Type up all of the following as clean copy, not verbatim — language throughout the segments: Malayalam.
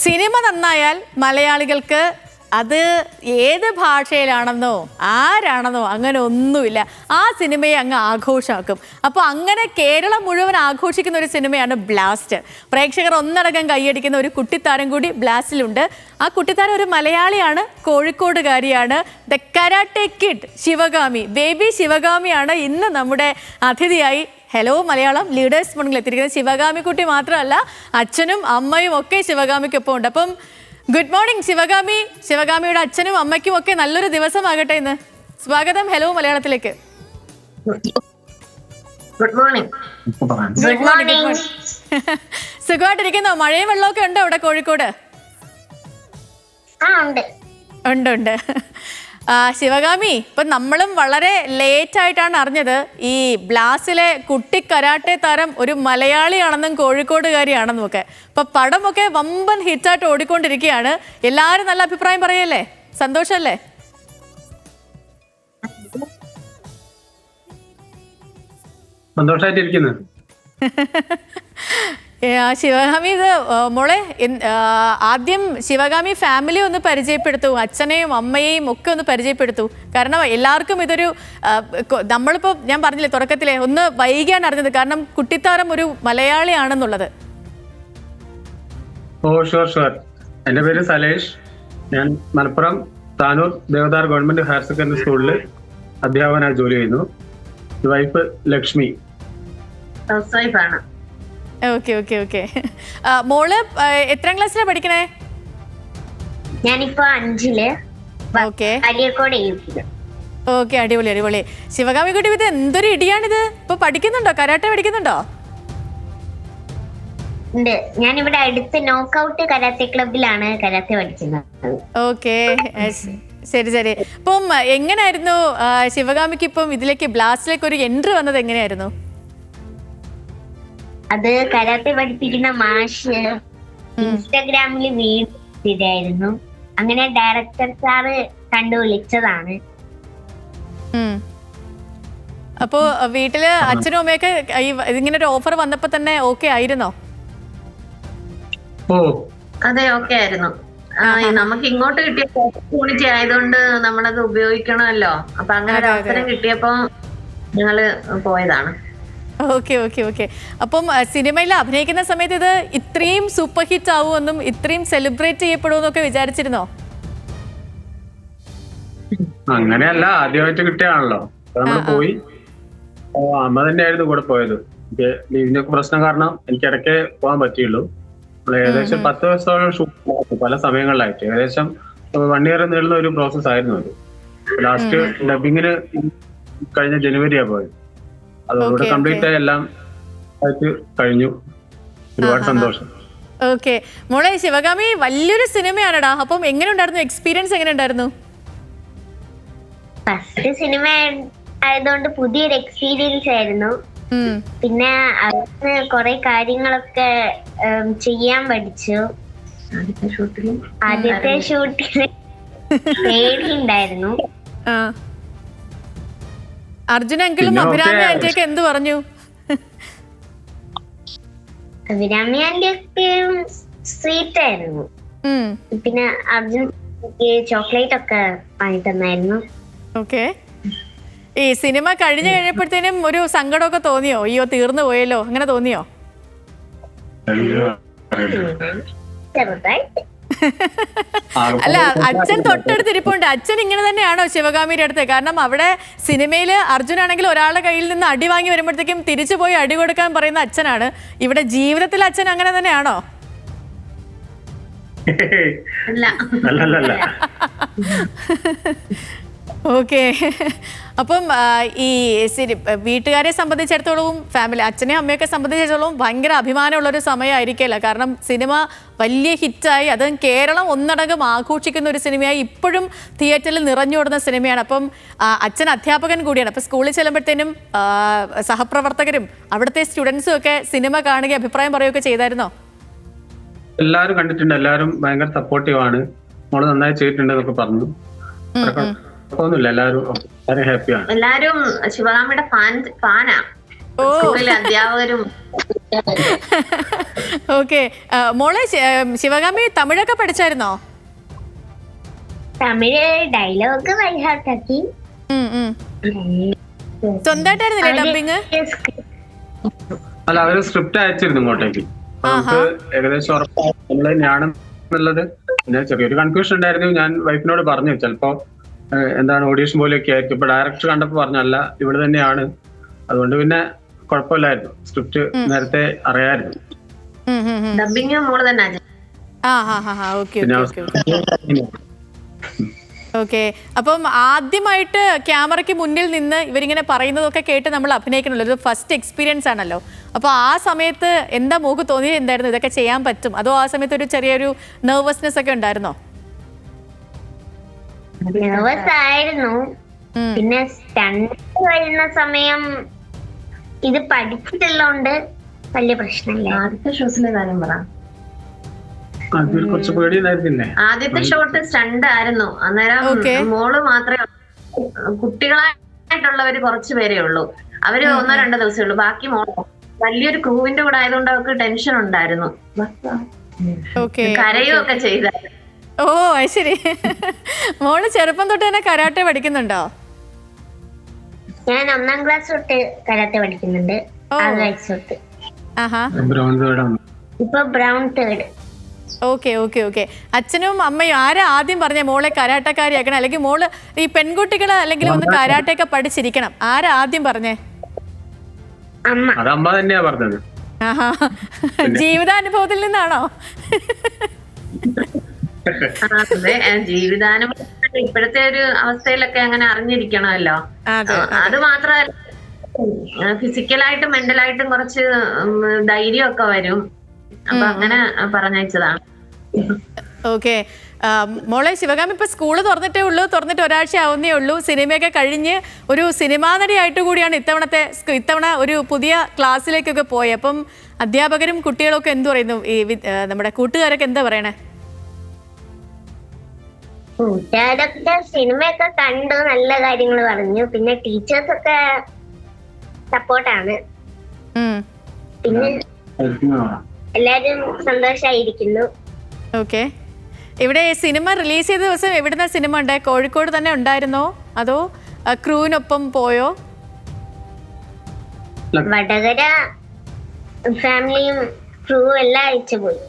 സിനിമ നന്നായാൽ മലയാളികൾക്ക് അത് ഏത് ഭാഷയിലാണെന്നോ ആരാണെന്നോ അങ്ങനെ ഒന്നുമില്ല. ആ സിനിമയെ അങ്ങ് ആഘോഷമാക്കും. അപ്പോൾ അങ്ങനെ കേരളം മുഴുവൻ ആഘോഷിക്കുന്ന ഒരു സിനിമയാണ് ബ്ലാസ്റ്റ്. പ്രേക്ഷകർ ഒന്നടങ്കം കൈയടിക്കുന്ന ഒരു കുട്ടിത്താരം കൂടി ബ്ലാസ്റ്റിലുണ്ട്. ആ കുട്ടിത്താരം ഒരു മലയാളിയാണ്, കോഴിക്കോടുകാരിയാണ്. The Karate Kid Sivagami, baby ശിവഗാമിയാണ് ഇന്ന് നമ്മുടെ അതിഥിയായി ഹലോ മലയാളം ലീഡേഴ്സ് മോർണിംഗിൽ എത്തിയിരിക്കുന്നത്. ശിവഗാമി കുട്ടി മാത്രമല്ല, അച്ഛനും അമ്മയും ഒക്കെ ശിവഗാമിക്കൊപ്പം ഉണ്ട്. അപ്പം ഗുഡ് മോർണിംഗ് ശിവഗാമി. ശിവഗാമിയുടെ അച്ഛനും അമ്മയ്ക്കും ഒക്കെ നല്ലൊരു ദിവസമാകട്ടെ ഇന്ന്. സ്വാഗതം ഹലോ മലയാളത്തിലേക്ക്. Good morning. സുഖമായിട്ടിരിക്കുന്നോ? മഴയും വെള്ളമൊക്കെ ഉണ്ടോ അവിടെ കോഴിക്കോട്? ഉണ്ട് ഉണ്ട്. ശിവഗാമി, ഇപ്പം നമ്മളും വളരെ ലേറ്റ് ആയിട്ടാണ് അറിഞ്ഞത് ഈ ബ്ലാസ്റ്റിലെ കുട്ടി കരാട്ടെ താരം ഒരു മലയാളിയാണെന്നും കോഴിക്കോടുകാരിയാണെന്നും ഒക്കെ. ഇപ്പം പടമൊക്കെ വമ്പൻ ഹിറ്റായിട്ട് ഓടിക്കൊണ്ടിരിക്കുകയാണ്. എല്ലാവരും നല്ല അഭിപ്രായം പറയല്ലേ? സന്തോഷമല്ലേ? സന്തോഷമായിട്ടിരിക്കുന്നു. ശിവഗാമി, ഇത് മോളെ ആദ്യം ശിവഗാമി ഫാമിലി ഒന്ന് പരിചയപ്പെടുത്തൂ, അച്ഛനെയും അമ്മയെയും ഒക്കെ ഒന്ന് പരിചയപ്പെടുത്തൂ. കാരണം എല്ലാവർക്കും ഇതൊരു നമ്മളിപ്പോൾ ഞാൻ പറഞ്ഞില്ലേ തുടക്കത്തിലെ ഒന്ന് വൈകിയാണ് അറിഞ്ഞത്, കാരണം കുട്ടിത്താരം ഒരു മലയാളിയാണെന്നുള്ളത്. ഓ ഷുവർ ഷുവർ. എൻ്റെ പേര് സലേഷ്. ഞാൻ Malappuram Tanur Devadar government higher secondary സ്കൂളിൽ അധ്യാപകനായി ജോലി ചെയ്യുന്നു. വൈഫ് ലക്ഷ്മി. ഹൗസ് വൈഫ് ആണ്. Okay okay okay. മോള് എത്രാം ക്ലാസ്സിലാണ് പഠിക്കണേ? ഞാനിപ്പോ 5ല്. ഓക്കെ ഓക്കെ, അടിപൊളി അടിപൊളി. ശിവഗാമി കുട്ടി, ഇത് എന്തൊരു ഇടിയാണിത്? ഇപ്പൊ പഠിക്കുന്നുണ്ടോ? കരാട്ടെ പഠിക്കുന്നുണ്ടോ? ഉണ്ട്. ഞാനിവിടെ അടുത്ത് നോക്കൌട്ട് കരാത്തെ ക്ലബിലാണ് കരാത്തെ പഠിക്കുന്നത്. ഓക്കെ, ശരി ശരി. അപ്പം എങ്ങനെയായിരുന്നു ശിവഗാമിക്ക് ഇപ്പം ഇതിലേക്ക് ബ്ലാസ്റ്റിലേക്ക് ഒരു എൻട്രി വന്നത്? എങ്ങനെയായിരുന്നു അത്? കരാത്തെ പഠിപ്പിക്കുന്ന മാഷ് ഇൻസ്റ്റാഗ്രാമിൽ വീഡിയോ ചെയ്തായിരുന്നു. അങ്ങനെ ഡയറക്ടർ സാറ് കണ്ടു വിളിച്ചതാണ്. അപ്പോ വീട്ടില് അച്ഛനും അമ്മയൊക്കെ ഇങ്ങനെ ഒരു ഓഫർ വന്നപ്പോ തന്നെ ഓക്കെ ആയിരുന്നോ? അതെ, ഓക്കെ ആയിരുന്നു. നമുക്ക് ഇങ്ങോട്ട് കിട്ടിയ ഓപ്പർച്യൂണിറ്റി ആയതുകൊണ്ട് നമ്മളത് ഉപയോഗിക്കണമല്ലോ. അപ്പൊ അങ്ങനെ ഒരു അവസരം കിട്ടിയപ്പോ ഞങ്ങള് പോയതാണ്. Okay okay okay. അപ്പം സിനിമയിൽ അഭിനയിക്കുന്ന സമയത്ത് ഇത് ഇത്രയും സൂപ്പർ ഹിറ്റ് ആവുമെന്നും ഇത്രയും സെലിബ്രേറ്റ് ചെയ്യപ്പെടുമെന്നൊക്കെ വിചാരിച്ചിരുന്നോ? അങ്ങനെയല്ല, ആദ്യമായിട്ട് കിട്ടിയാണല്ലോ. നമ്മള് പോയി. അമ്മ തന്നെയായിരുന്നു കൂടെ പോയത്. ഇതിനൊക്കെ പ്രശ്നം കാരണം എനിക്ക് ഇടയ്ക്ക് പോകാൻ പറ്റിയുള്ളൂ. ഏകദേശം 10 ദിവസത്തോളം ഷൂട്ട് പല സമയങ്ങളിലായിട്ട് ഏകദേശം 1 year നീളുന്ന ഒരു പ്രോസസ് ആയിരുന്നു അത്. ലാസ്റ്റ് ഡബിങ്ങിന് കഴിഞ്ഞ ജനുവരിയാ പോയത്. അതോടെ കംപ്ലീറ്റ് എല്ലാം ആയിട്ട് കഴിഞ്ഞു. ഒരുപാട് സന്തോഷം. ഓക്കെ മോളെ ശിവഗാമി, വലിയൊരു സിനിമയാണടാ. അപ്പം എങ്ങനെ ഉണ്ടായിരുന്നു എക്സ്പീരിയൻസ്? എങ്ങനെ ഉണ്ടായിരുന്നു? ഫസ്റ്റ് സിനിമ ആയതുകൊണ്ട് പുതിയൊരു എക്സ്പീരിയൻസ് ആയിരുന്നു. പിന്നെ അതിന് കുറെ കാര്യങ്ങളൊക്കെ ചെയ്യാൻ പഠിച്ചു. ആദ്യത്തെ ഷൂട്ടിൽ പേടിയുണ്ടായിരുന്നു. അർജുൻ അങ്കിളും അഭിരാമി ആന്റിയൊക്കെ എന്ത് പറഞ്ഞു? അഭിരാമി ആന്റിയൊക്കെ സ്വീറ്റ് ആയിരുന്നു. പിന്നെ അർജുൻ ചോക്ലേറ്റ് ഒക്കെ വാങ്ങി തന്നായിരുന്നു. ഓക്കെ. ഈ സിനിമ കഴിഞ്ഞപ്പോഴത്തേനും ഒരു സങ്കടമൊക്കെ തോന്നിയോ? അയ്യോ തീർന്നു പോയല്ലോ, അങ്ങനെ തോന്നിയോ? ചെറുതായിട്ട്. അല്ല, അച്ഛൻ തൊട്ടടുത്ത് ഇരിപ്പുണ്ട്. അച്ഛൻ ഇങ്ങനെ തന്നെയാണോ ശിവഗാമിയുടെ അടുത്ത്? കാരണം അവിടെ സിനിമയില് അർജുനാണെങ്കിൽ ഒരാളുടെ കയ്യിൽ നിന്ന് അടി വാങ്ങി വരുമ്പോഴത്തേക്കും തിരിച്ചു പോയി അടി കൊടുക്കാൻ പറയുന്ന അച്ഛനാണ്. ഇവിടെ ജീവിതത്തിൽ അച്ഛൻ അങ്ങനെ തന്നെയാണോ? ഓക്കെ. അപ്പം ഈ വീട്ടുകാരെ സംബന്ധിച്ചിടത്തോളവും ഫാമിലി അച്ഛനെയും അമ്മയൊക്കെ സംബന്ധിച്ചിടത്തോളം ഭയങ്കര അഭിമാനമുള്ളൊരു സമയമായിരിക്കില്ല. കാരണം സിനിമ വലിയ ഹിറ്റായി, അതും കേരളം ഒന്നടങ്കം ആഘോഷിക്കുന്ന ഒരു സിനിമയായി ഇപ്പോഴും തിയേറ്ററിൽ നിറഞ്ഞോടുന്ന സിനിമയാണ്. അപ്പം അച്ഛൻ അധ്യാപകൻ കൂടിയാണ്. അപ്പം സ്കൂളിൽ ചെല്ലുമ്പോഴത്തേനും സഹപ്രവർത്തകരും അവിടുത്തെ സ്റ്റുഡൻസും ഒക്കെ സിനിമ കാണുകയും അഭിപ്രായം പറയുകയൊക്കെ ചെയ്തായിരുന്നോ? എല്ലാവരും കണ്ടിട്ടുണ്ട്. എല്ലാവരും ഭയങ്കര സപ്പോർട്ടീവ് ആണ്. മോള് നന്നായി ചെയ്തിട്ടുണ്ട് എന്നൊക്കെ പറഞ്ഞു. എല്ലാവരും ശിവഗാമിയുടെ ഫാനാ. സ്കൂളിലെ അധ്യാപകരും. ഓക്കെ. മോളെ ശിവഗാമി തമിഴൊക്കെ പഠിച്ചായിരുന്നോ? തമിഴ് ഡയലോഗ് വൈഹാട്ടാക്കി. സ്വന്തമായിട്ടായിരുന്നില്ലേ ഡബിങ്? അല്ല, അവര് സ്ക്രിപ്റ്റ് അയച്ചിരുന്നു ഇങ്ങോട്ടേക്ക്. നമുക്ക് ഏകദേശം ഉറപ്പാണ് നമ്മള് ഞാനെന്നുള്ളത്. പിന്നെ ചെറിയൊരു കൺഫ്യൂഷൻ ഉണ്ടായിരുന്നു. ഞാൻ വൈഫിനോട് പറഞ്ഞു ചിലപ്പോ എന്താണ് ഓഡീഷൻ പോലെയൊക്കെ ആയിരിക്കും. ഇപ്പൊ ഡയറക്ടർ കണ്ടപ്പോ പറഞ്ഞല്ല ഇവിടെ തന്നെയാണ്. അതുകൊണ്ട് പിന്നെ കുഴപ്പമില്ലായിരുന്നു. സ്ക്രിപ്റ്റ് നേരത്തെ അറിയായിരുന്നു. ഡബിങ് മോള് തന്നെ. ഓക്കെ. അപ്പം ആദ്യമായിട്ട് ക്യാമറയ്ക്ക് മുന്നിൽ നിന്ന് ഇവരിങ്ങനെ പറയുന്നതൊക്കെ കേട്ട് നമ്മൾ അഭിനയിക്കണല്ലോ, ഒരു ഫസ്റ്റ് എക്സ്പീരിയൻസ് ആണല്ലോ. അപ്പോൾ ആ സമയത്ത് എന്താ മോക്ക് തോന്നിയത്? എന്തായിരുന്നു ഇതൊക്കെ ചെയ്യാൻ പറ്റും? അതോ ആ സമയത്ത് ഒരു ചെറിയൊരു നെർവസ്നെസ് ഒക്കെ ഉണ്ടായിരുന്നോ? നെർവസ് ആയിരുന്നു. പിന്നെ സ്റ്റണ്ട് വരുന്ന സമയം ഇത് പഠിച്ചിട്ടുള്ളോണ്ട് വലിയ പ്രശ്നമില്ല. ആദ്യത്തെ ഷോസിലെ കാര്യം പറ. കുറച്ച് പേടിയുണ്ടായിരുന്നില്ലേ? ആദ്യത്തെ ഷോട്ട് സ്റ്റണ്ട് ആയിരുന്നു. അന്നേരം മോള് മാത്രമേ, കുട്ടികളായിട്ടുള്ളവര് കുറച്ചു പേരേ ഉള്ളൂ. അവര് 1-2 ദിവസമേ ഉള്ളൂ. ബാക്കി മോള് വലിയൊരു ക്രൂവിന്റെ കൂടെ ആയതുകൊണ്ട് അവർക്ക് ടെൻഷൻ ഉണ്ടായിരുന്നു. കരയുമൊക്കെ ചെയ്തായിരുന്നു. ഓ ശരി. മോള് ചെറുപ്പം തൊട്ട് തന്നെ കരാട്ടെ പഠിക്കുന്നുണ്ടോ? ഞാൻ 1ാം ക്ലാസ് തൊട്ട് കരാട്ടെ പഠിക്കുന്നുണ്ട്. 6 വയസ്സ് തൊട്ട്. ഇപ്പൊ brown third. Okay okay okay. അച്ഛനും അമ്മയും ആരാ ആദ്യം പറഞ്ഞ മോളെ കരാട്ടക്കാരിയാക്കണം, അല്ലെങ്കിൽ മോള് ഈ പെൺകുട്ടികള് അല്ലെങ്കിൽ ഒന്ന് കരാട്ടയൊക്കെ പഠിച്ചിരിക്കണം? ആരാ ആദ്യം പറഞ്ഞേ? അമ്മ തന്നെയാ പറഞ്ഞത്. ജീവിതാനുഭവത്തിൽ നിന്നാണോ? ജീവിതാനുഭവം ഇപ്പോഴത്തെ ഒരു അവസ്ഥയിലൊക്കെ അങ്ങനെ അറിഞ്ഞിരിക്കണമല്ലോ. അത് മാത്രമല്ല, ഫിസിക്കലായിട്ടും മെന്റലായിട്ടും കുറച്ച് ധൈര്യമൊക്കെ വരും. അപ്പൊ അങ്ങനെ പറഞ്ഞയച്ചതാണ്. ഓക്കെ. മോളെ ശിവഗാമി ഇപ്പൊ സ്കൂള് തുറന്നിട്ടേ ഉള്ളൂ, തുറന്നിട്ട് ഒരാഴ്ച ആവുന്നേ ഉള്ളൂ. സിനിമയൊക്കെ കഴിഞ്ഞ് ഒരു സിനിമാ നടിയായിട്ട് കൂടിയാണ് ഇത്തവണ ഒരു പുതിയ ക്ലാസ്സിലേക്കൊക്കെ പോയത്. അപ്പം അധ്യാപകരും കുട്ടികളൊക്കെ എന്ത് പറയുന്നു? ഈ നമ്മുടെ കൂട്ടുകാരൊക്കെ എന്താ പറയണേ? കൂട്ടുകാരൊക്കെ സിനിമയൊക്കെ കണ്ടു നല്ല കാര്യങ്ങൾ പറഞ്ഞു. പിന്നെ ടീച്ചേഴ്സ് ഒക്കെ സപ്പോർട്ടാണ്. പിന്നെ എല്ലാരും സന്തോഷായിരിക്കുന്നു. ഓക്കെ. ഇവിടെ സിനിമ റിലീസ് ചെയ്ത ദിവസം എവിടുന്ന സിനിമ ഉണ്ടായി? കോഴിക്കോട് തന്നെ ഉണ്ടായിരുന്നോ അതോ ക്രൂവിനൊപ്പം പോയോ? വടകര ഫാമിലിയും ക്രൂവും എല്ലാം അയച്ചു പോയി.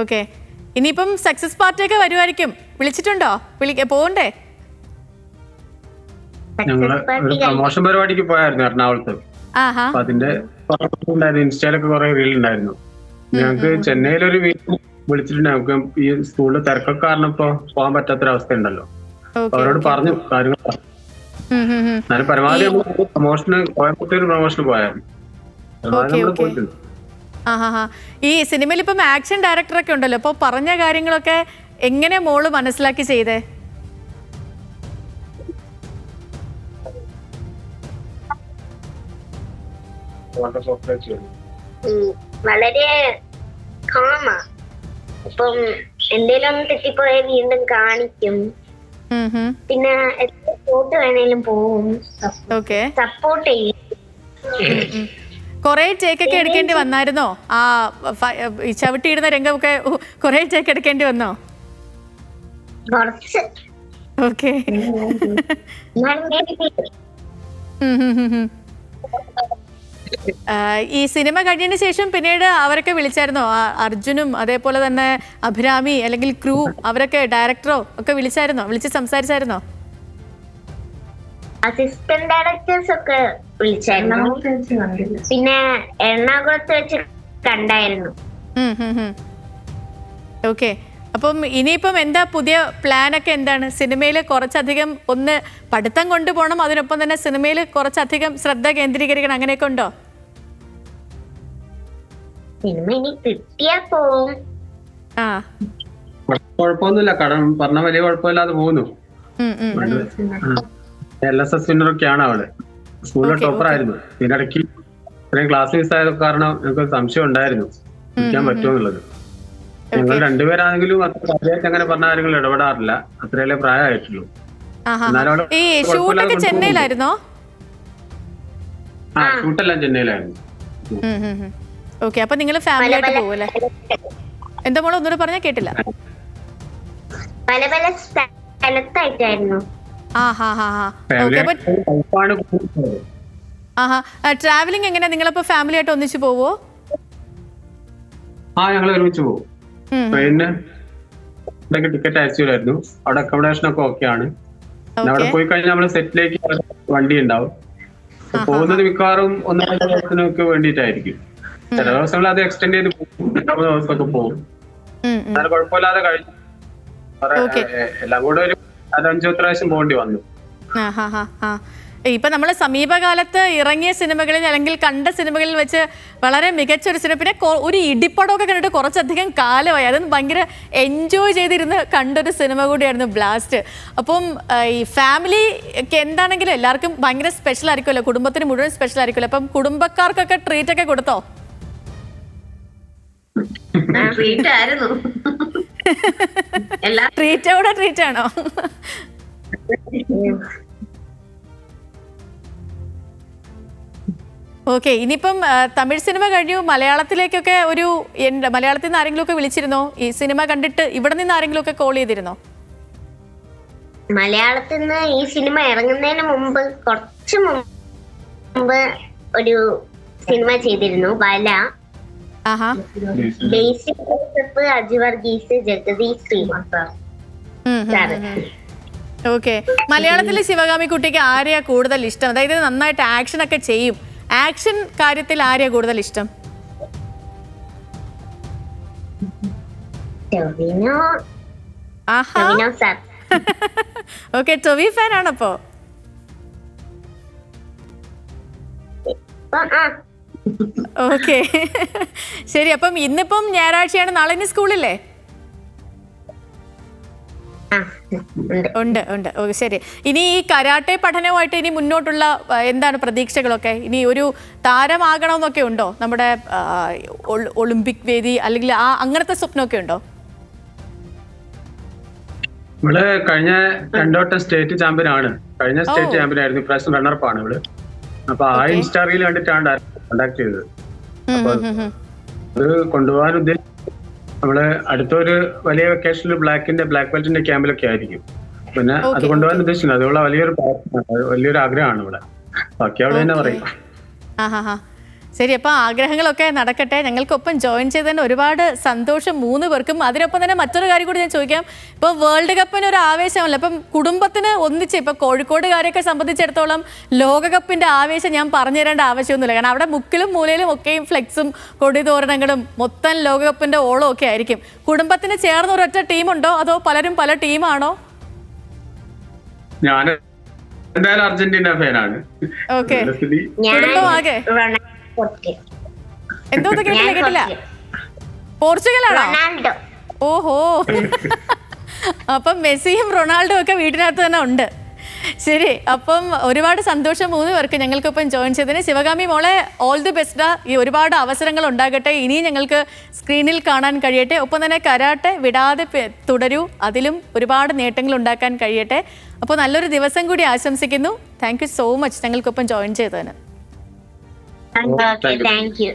ഓക്കെ. ഇനിയിപ്പം സക്സസ് പാർട്ടിയൊക്കെ വരുമായിരിക്കും. വിളിച്ചിട്ടുണ്ടോ? പോകണ്ടേ? ഞങ്ങള് ഒരു പ്രമോഷൻ പരിപാടിക്ക് പോയായിരുന്നു എറണാകുളത്ത്. അതിന്റെ ഇൻസ്റ്റയിലൊക്കെ കുറെ റീൽ ഉണ്ടായിരുന്നു. ഞങ്ങക്ക് ചെന്നൈയിലൊരു വീട്ടിൽ വിളിച്ചിട്ടുണ്ട്. ഞങ്ങൾക്ക് ഈ സ്കൂളിൽ തിരക്കൊക്കെ കാരണം ഇപ്പൊ പോകാൻ പറ്റാത്തൊരവസ്ഥ ഉണ്ടല്ലോ. അവരോട് പറഞ്ഞു കാര്യങ്ങൾ. എന്നാലും പരമാവധി പ്രമോഷന് കോയമ്പത്തൂർ പ്രമോഷന് പോയായിരുന്നു. പോയിട്ടുണ്ട്. ഈ സിനിമയിൽ ഇപ്പം ആക്ഷൻ ഡയറക്ടറൊക്കെ ഉണ്ടല്ലോ, അപ്പൊ പറഞ്ഞ കാര്യങ്ങളൊക്കെ എങ്ങനെ മോള് മനസ്സിലാക്കി ചെയ്തേ? വളരെ കാമാ. ഇപ്പം എന്തേലും തെറ്റിപ്പോയ വീണ്ടും കാണിക്കും. പിന്നെ എത്ര ഫോട്ടോ വേണേലും പോവും. സപ്പോർട്ട് ചെയ്യും. കൊറേ ടേക്കൊക്കെ എടുക്കേണ്ടി വന്നായിരുന്നോ? ആ ചവിട്ടിയിടുന്ന രംഗമൊക്കെ കൊറേ ടേക്ക് എടുക്കേണ്ടി വന്നോ? കുറച്ച്. ഓക്കെ. ഈ സിനിമ കഴിഞ്ഞതിന് ശേഷം പിന്നീട് അവരൊക്കെ വിളിച്ചായിരുന്നോ? അർജുനും അതേപോലെ തന്നെ അഭിരാമി അല്ലെങ്കിൽ ക്രൂ അവരൊക്കെ ഡയറക്ടറോ ഒക്കെ വിളിച്ചായിരുന്നോ? വിളിച്ച് സംസാരിച്ചായിരുന്നോ? അസിസ്റ്റന്റ് ഡയറക്ടേഴ്സ് ഒക്കെ വിളിച്ചായിരുന്നു. പിന്നെ എറണാകുളത്ത് വെച്ച് കണ്ടായിരുന്നു. ഓക്കെ. അപ്പം ഇനിയിപ്പം എന്താ പുതിയ പ്ലാനൊക്കെ എന്താണ്? സിനിമയിൽ കുറച്ചധികം ഒന്ന് പഠിത്തം കൊണ്ടുപോകണം, അതിനൊപ്പം തന്നെ സിനിമയിൽ കുറച്ചധികം ശ്രദ്ധ കേന്ദ്രീകരിക്കണം, അങ്ങനെയൊക്കെ ഉണ്ടോ? സിനിമ ഇനി കിട്ടിയാ പോവും. കുഴപ്പമൊന്നുമില്ല, കടം പറഞ്ഞ വലിയ കുഴപ്പമില്ലാതെ പോകുന്നു. LSS വിന്നറൊക്കെയാണ് അവള്. സ്കൂളിലെ ടോപ്പർ ആയിരുന്നു. ഇതിനിടയ്ക്ക് ഇത്രയും ക്ലാസ് മിസ്സായത് കാരണം എനിക്ക് സംശയം ഉണ്ടായിരുന്നു പഠിക്കാൻ പറ്റുമെന്നുള്ളത്. ഞങ്ങൾ രണ്ടുപേരാണെങ്കിലും അത്ര കാര്യമായിട്ട് അങ്ങനെ പറഞ്ഞ കാര്യങ്ങൾ ഇടപെടാറില്ല. അത്രയല്ലേ പ്രായമായിട്ടുള്ളൂ. ഈ ഷൂട്ടൊക്കെ ചെന്നൈയിലായിരുന്നോ? ഷൂട്ടെല്ലാം ചെന്നൈയിലായിരുന്നു. ഓക്കെ, അപ്പൊ നിങ്ങൾ ഫാമിലി ആയിട്ട് പോവല്ലേ? എന്താ മോളെ ഒന്നുകൂടെ പറഞ്ഞാൽ കേട്ടില്ല. പല പല സ്ഥലത്തായിട്ടായിരുന്നു. ട്രാവലിംഗ് എങ്ങനെയാ? നിങ്ങളപ്പോ ഫാമിലി ആയിട്ട് ഒന്നിച്ചു പോവോ? ഞങ്ങൾ ഒരുമിച്ച് പോകും. ട്രെയിനിന് ടിക്കറ്റ് അയച്ചില്ലായിരുന്നു. അവിടെ അക്കോമഡേഷൻ ഒക്കെ ഓക്കെയാണ്. അവിടെ പോയി കഴിഞ്ഞാൽ നമ്മള് സെറ്റിലേക്ക് വണ്ടി ഉണ്ടാവും. പോകുന്നത് മിക്കവാറും 1-2 ദിവസത്തിനൊക്കെ വേണ്ടിയിട്ടായിരിക്കും. ചില ദിവസങ്ങൾ അത് എക്സ്റ്റെൻഡ് ചെയ്ത് പോകും, ദിവസമൊക്കെ പോകും. എന്നാലും കുഴപ്പമില്ലാതെ കഴിഞ്ഞു. എല്ലാം കൂടെ ഒരു 5-6 പ്രാവശ്യം പോകേണ്ടി വന്നു. ഇപ്പൊ നമ്മള് സമീപകാലത്ത് ഇറങ്ങിയ സിനിമകളിൽ അല്ലെങ്കിൽ കണ്ട സിനിമകളിൽ വെച്ച് വളരെ മികച്ച ഒരു സിനിമ, പിന്നെ ഒരു ഇടിപ്പടമൊക്കെ കണ്ടിട്ട് കുറച്ചധികം കാലമായി. അത് ഭയങ്കര എൻജോയ് ചെയ്തിരുന്ന് കണ്ടൊരു സിനിമ കൂടിയായിരുന്നു ബ്ലാസ്റ്റ്. അപ്പം ഈ ഫാമിലി ഒക്കെ എന്താണെങ്കിലും എല്ലാവർക്കും ഭയങ്കര സ്പെഷ്യൽ ആയിരിക്കുമല്ലോ, കുടുംബത്തിന് മുഴുവൻ സ്പെഷ്യൽ ആയിരിക്കുമല്ലോ. അപ്പം കുടുംബക്കാർക്കൊക്കെ ട്രീറ്റ് ഒക്കെ കൊടുത്തോ? ട്രീറ്റ് ആയിരുന്നു. ട്രീറ്റോടെ ട്രീറ്റ് ആണോ? ഓക്കെ, ഇനിയിപ്പം തമിഴ് സിനിമ കഴിഞ്ഞു മലയാളത്തിലേക്കൊക്കെ മലയാളത്തിൽ നിന്ന് ആരെങ്കിലും ഒക്കെ വിളിച്ചിരുന്നോ? ഈ സിനിമ കണ്ടിട്ട് ഇവിടെ നിന്ന് ആരെങ്കിലും ഒക്കെ കോൾ ചെയ്തിരുന്നോ? മലയാളത്തിൽ നിന്ന് ഈ സിനിമ ഇറങ്ങുന്നതിന് മുമ്പ് കുറച്ച് മുമ്പ് ഒരു സിനിമ ചെയ്തിരുന്നു, വല. ബേസിക് ജോസഫ്, അജു വർഗീസ്, ജഗദീഷ് ശ്രീമാർ. ഓക്കെ, മലയാളത്തിലെ ശിവകാമി കുട്ടിക്ക് ആരെയാ കൂടുതൽ ഇഷ്ടം? അതായത് നന്നായിട്ട് ആക്ഷൻ ഒക്കെ ചെയ്യും, ആക്ഷൻ കാര്യത്തിൽ ആരെയാ കൂടുതൽ ഇഷ്ടം? ഓക്കെ, ടൊവി ഫാൻ ആണപ്പോ? ഓക്കെ, ശരി. അപ്പം ഇന്നിപ്പം ഞായറാഴ്ചയാണ്, നാളെ ഇനി സ്കൂളില്ലേ? ഉണ്ട്. ഓക്കെ, ശരി. ഇനി ഈ കരാട്ടെ പഠനവുമായിട്ട് ഇനി മുന്നോട്ടുള്ള എന്താണ് പ്രതീക്ഷകളൊക്കെ? ഇനി ഒരു താരമാകണമെന്നൊക്കെ ഉണ്ടോ? നമ്മുടെ ഒളിമ്പിക് വേദി അല്ലെങ്കിൽ അങ്ങനത്തെ സ്വപ്നമൊക്കെ ഉണ്ടോ? ഇവള് കഴിഞ്ഞ 2 വട്ടം സ്റ്റേറ്റ് ചാമ്പ്യൻ ആണ്. കഴിഞ്ഞ സ്റ്റേറ്റ് ചാമ്പ്യൻ ആയിരുന്നു, ഇപ്രാവശ്യം റണ്ണറപ്പ് ആണ് ഇവള്. അപ്പൊ ആ ഇൻസ്റ്റാ റീൽ കണ്ടിട്ടാണ് കോണ്ടാക്ട് ചെയ്തത്. അപ്പൊ അത് കൊണ്ടുപോകാൻ ഉദ്ദേശിച്ചു. നമ്മള് അടുത്തൊരു വലിയ വെക്കേഷനിൽ ബ്ലാക്ക് ബെൽറ്റിന്റെ ക്യാമ്പിലൊക്കെ ആയിരിക്കും. പിന്നെ അത് കൊണ്ടുപോകാൻ ഉദ്ദേശിക്കുന്നത് അതുള്ള വലിയൊരു ആഗ്രഹമാണ് ഇവിടെ. ബാക്കി അവിടെ തന്നെ പറയും. ശരി, അപ്പൊ ആഗ്രഹങ്ങളൊക്കെ നടക്കട്ടെ. ഞങ്ങൾക്കൊപ്പം ജോയിൻ ചെയ്തതിന് ഒരുപാട് സന്തോഷം 3 പേർക്കും. അതിനൊപ്പം തന്നെ മറ്റൊരു കാര്യം കൂടി ഞാൻ ചോദിക്കാം. ഇപ്പോൾ വേൾഡ് കപ്പിന് ഒരു ആവേശമല്ല, ഇപ്പം കുടുംബത്തിന് ഒന്നിച്ച് ഇപ്പൊ കോഴിക്കോടുകാരെയൊക്കെ സംബന്ധിച്ചിടത്തോളം ലോകകപ്പിന്റെ ആവേശം ഞാൻ പറഞ്ഞു തരേണ്ട ആവശ്യമൊന്നുമില്ല. കാരണം അവിടെ മുക്കിലും മൂലയിലും ഒക്കെയും ഫ്ലെക്സും കൊടിതോരണങ്ങളും മൊത്തം ലോകകപ്പിന്റെ ഓളം ഒക്കെ ആയിരിക്കും. കുടുംബത്തിന് ചേർന്ന ഒരൊറ്റ ടീമുണ്ടോ, അതോ പലരും പല ടീമാണോ? ഞാൻ എന്തായാലും അർജന്റീന ഫാനാണ്. ഓക്കെ, കുടുംബമാകെ എന്തോ കേട്ടില്ല. പോർച്ചുഗലാണോ? ഓഹോ, അപ്പം മെസ്സിയും റൊണാൾഡോ ഒക്കെ വീട്ടിനകത്ത് തന്നെ ഉണ്ട്. ശരി, അപ്പം ഒരുപാട് സന്തോഷം 3 പേർക്ക് ഞങ്ങൾക്കൊപ്പം ജോയിൻ ചെയ്തതിന്. ശിവകാമി മോളെ, ഓൾ ദി ബെസ്റ്റ്. ഈ ഒരുപാട് അവസരങ്ങൾ ഉണ്ടാകട്ടെ, ഇനിയും ഞങ്ങൾക്ക് സ്ക്രീനിൽ കാണാൻ കഴിയട്ടെ. ഒപ്പം തന്നെ കരാട്ടെ വിടാതെ തുടരൂ, അതിലും ഒരുപാട് നേട്ടങ്ങൾ ഉണ്ടാക്കാൻ കഴിയട്ടെ. അപ്പോൾ നല്ലൊരു ദിവസം കൂടി ആശംസിക്കുന്നു. താങ്ക് യു സോ മച്ച് ഞങ്ങൾക്കൊപ്പം ജോയിൻ ചെയ്തതിന്. Thank you.